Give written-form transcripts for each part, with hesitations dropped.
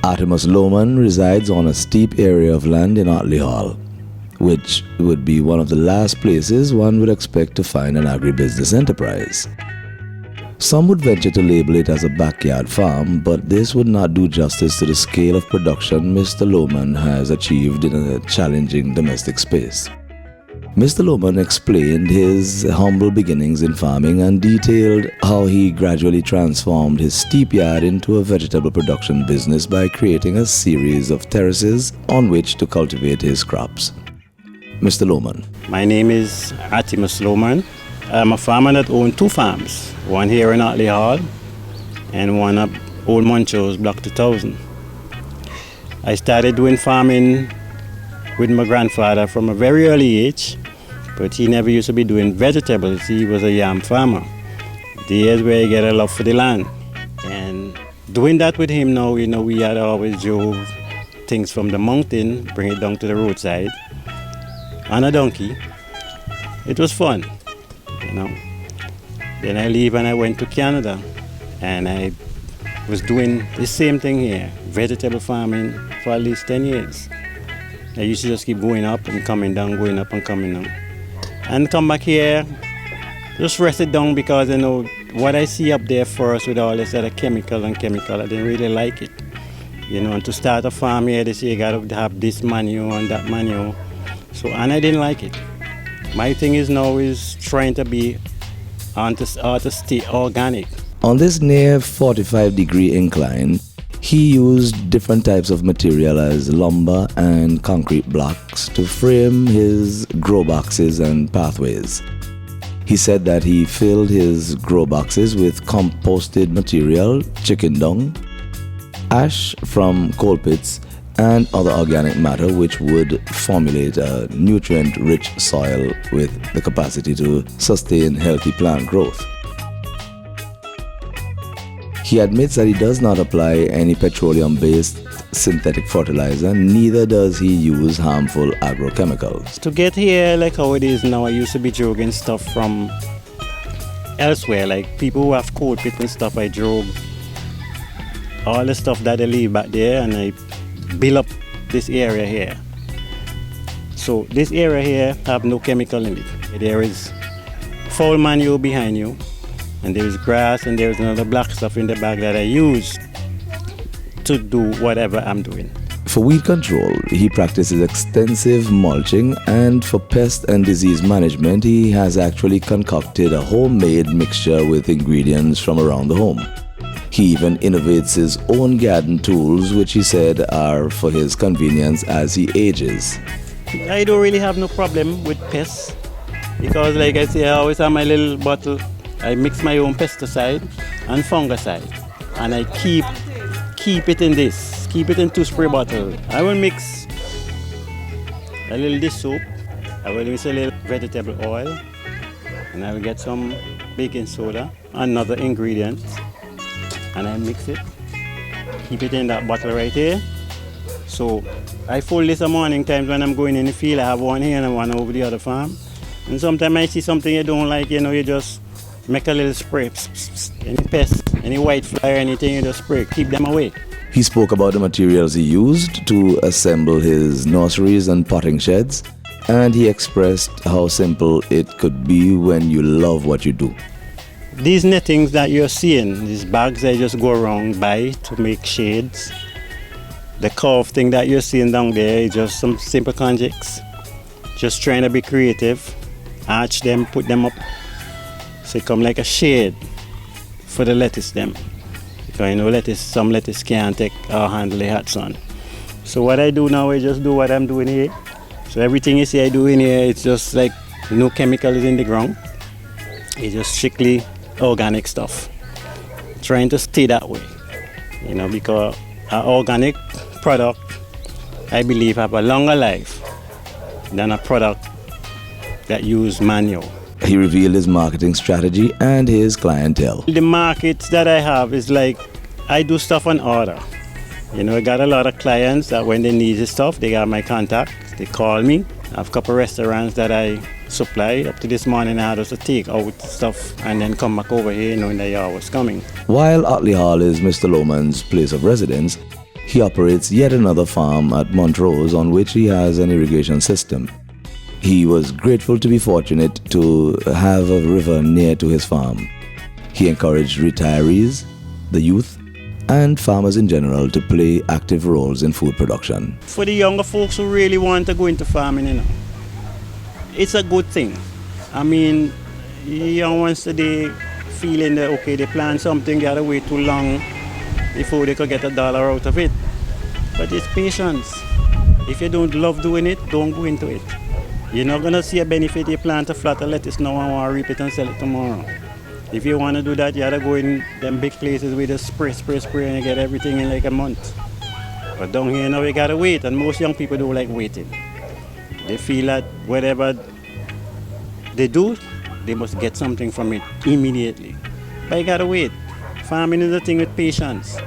Artemas Lowman resides on a steep area of land in Ottley Hall, which would be one of the last places one would expect to find an agribusiness enterprise. Some would venture to label it as a backyard farm, but this would not do justice to the scale of production Mr. Lowman has achieved in a challenging domestic space. Mr. Lowman explained his humble beginnings in farming and detailed how he gradually transformed his steep yard into a vegetable production business by creating a series of terraces on which to cultivate his crops. Mr. Lowman. My name is Artemas Lowman. I'm a farmer that owns two farms, one here in Ottley Hall and one up Old Montrose, Block 2000. I started doing farming with my grandfather from a very early age, but he never used to be doing vegetables. He was a yam farmer. There's where he get a love for the land. And doing that with him now, we had always drove things from the mountain, bring it down to the roadside on a donkey. It was fun, Then I leave and I went to Canada, and I was doing the same thing here, vegetable farming for at least 10 years. I used to just keep going up and coming down, going up and coming down. And come back here, just rest it down because, what I see up there first with all this other chemical, I didn't really like it. And to start a farm here, they say you got to have this manure and that manure. And I didn't like it. My thing is now is trying to be to stay organic. On this near 45-degree incline, he used different types of material as lumber and concrete blocks to frame his grow boxes and pathways. He said that he filled his grow boxes with composted material, chicken dung, ash from coal pits, and other organic matter which would formulate a nutrient-rich soil with the capacity to sustain healthy plant growth. He admits that he does not apply any petroleum-based synthetic fertilizer, neither does he use harmful agrochemicals. To get here like how it is now, I used to be jogging stuff from elsewhere, like people who have coal pits and stuff. I drove all the stuff that they leave back there and I build up this area here. So this area here have no chemical in it. There is foul manure behind you, and there is grass, and there is another black stuff in the bag that I use to do whatever I'm doing. For weed control, he practices extensive mulching, and for pest and disease management, he has actually concocted a homemade mixture with ingredients from around the home. He even innovates his own garden tools, which he said are for his convenience as he ages. I don't really have no problem with pests because, like I say, I always have my little bottle. I mix my own pesticide and fungicide, and I keep it in this, keep it in 2 spray bottle. I will mix a little dish soap, I will mix a little vegetable oil, and I will get some baking soda, another ingredient, and I mix it, keep it in that bottle right here. So I fold this in morning times when I'm going in the field. I have one here and one over the other farm. And sometimes I see something you don't like, you just make a little spray. Any pests, any white fly or anything, you just spray, keep them away. He spoke about the materials he used to assemble his nurseries and potting sheds, and he expressed how simple it could be when you love what you do. These nettings that you're seeing, these bags I just go around buy to make shades. The curve thing that you're seeing down there is just some simple conjects. Just trying to be creative, arch them, put them up, so it come like a shade for the lettuce them. Because some lettuce can't take or handle the hot sun. So what I do now is just do what I'm doing here. So everything you see I do in here, it's just like no chemical is in the ground. It's just strictly organic stuff. Trying to stay that way, because an organic product, I believe, have a longer life than a product that use manure. He revealed his marketing strategy and his clientele. The market that I have is like, I do stuff on order. I got a lot of clients that when they need this stuff, they got my contact, they call me. I have a couple of restaurants that I supply. Up to this morning I had to take out stuff and then come back over here knowing that y'all was coming. While Ottley Hall is Mr. Lowman's place of residence, He operates yet another farm at Montrose on which he has an irrigation system. He was grateful to be fortunate to have a river near to his farm. He encouraged retirees, the youth, and farmers in general to play active roles in food production. For the younger folks who really want to go into farming, it's a good thing. I mean, young ones today feeling that, okay, they plant something, they gotta wait too long before they could get $1 out of it. But it's patience. If you don't love doing it, don't go into it. You're not gonna see a benefit. You plant a flat of lettuce now and want to reap it and sell it tomorrow. If you want to do that, you gotta go in them big places with a spray, and you get everything in like a month. But down here now, you gotta wait, and most young people don't like waiting. They feel that whatever they do, they must get something from it immediately. But you gotta wait. Farming is a thing with patience.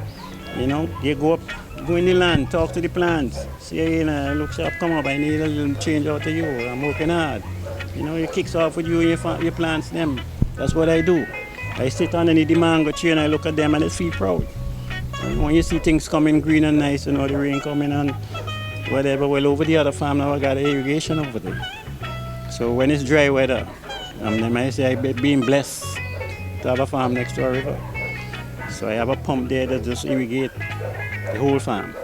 You go in the land, talk to the plants. Say, look sharp, come up, I need a little change out of you. I'm working hard. It kicks off with you and your plants them. That's what I do. I sit underneath the mango tree and I look at them and I feel proud. And when you see things coming green and nice, the rain coming and whatever, well, over the other farm now I got irrigation over there. So when it's dry weather, they might say I'm being blessed to have a farm next to a river. So I have a pump there that just irrigate the whole farm.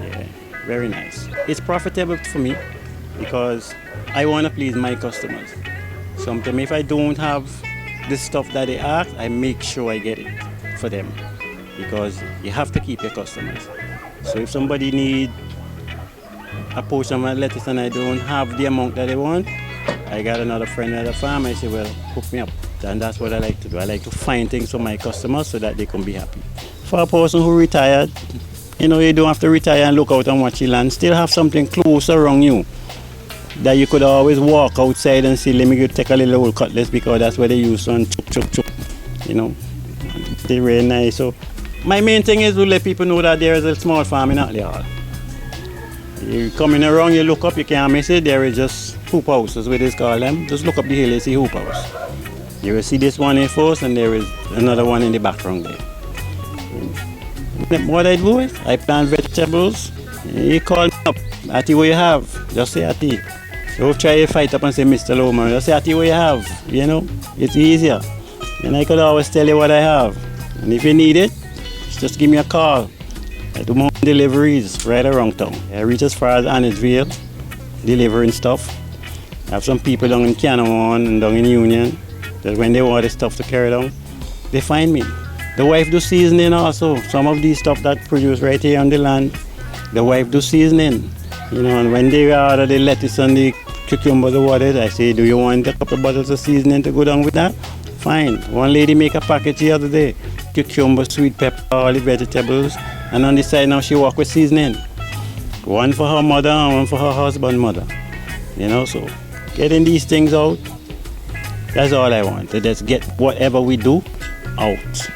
Yeah, very nice. It's profitable for me because I want to please my customers. Sometimes if I don't have the stuff that they ask, I make sure I get it for them because you have to keep your customers. So if somebody needs a portion of my lettuce and I don't have the amount that they want, I got another friend at the farm, I say, well, hook me up. And that's what I like to do. I like to find things for my customers so that they can be happy. For a person who retired, you don't have to retire and look out and watch the land. Still have something close around you that you could always walk outside and see, let me go take a little old cutlass because that's where they use on chup. They're really nice. So my main thing is to let people know that there is a small farm in Ottley Hall. You coming around, you look up, you can't miss it. There is just hoop houses, what they call them. Just look up the hill, you see hoop house. You will see this one in first and there is another one in the background there. What I do is, I plant vegetables. You call me up, Ati, what you have? Just say Ati. Don't try to fight up and say Mr. Lowman. Just say Ati, what you have? It's easier. And I could always tell you what I have. And if you need it, just give me a call. I do more deliveries right around town. I reach as far as Annisville, delivering stuff. I have some people down in Canamon and down in Union that when they want the stuff to carry down, they find me. The wife do seasoning also. Some of these stuff that produce right here on the land, the wife do seasoning. And when they order the lettuce and the cucumbers or whatever, I say, do you want a couple of bottles of seasoning to go down with that? Fine. One lady make a package the other day. Cucumber, sweet pepper, all the vegetables. And on the side now she walk with seasoning. One for her mother and one for her husband's mother. So getting these things out, that's all I want. To just get whatever we do out.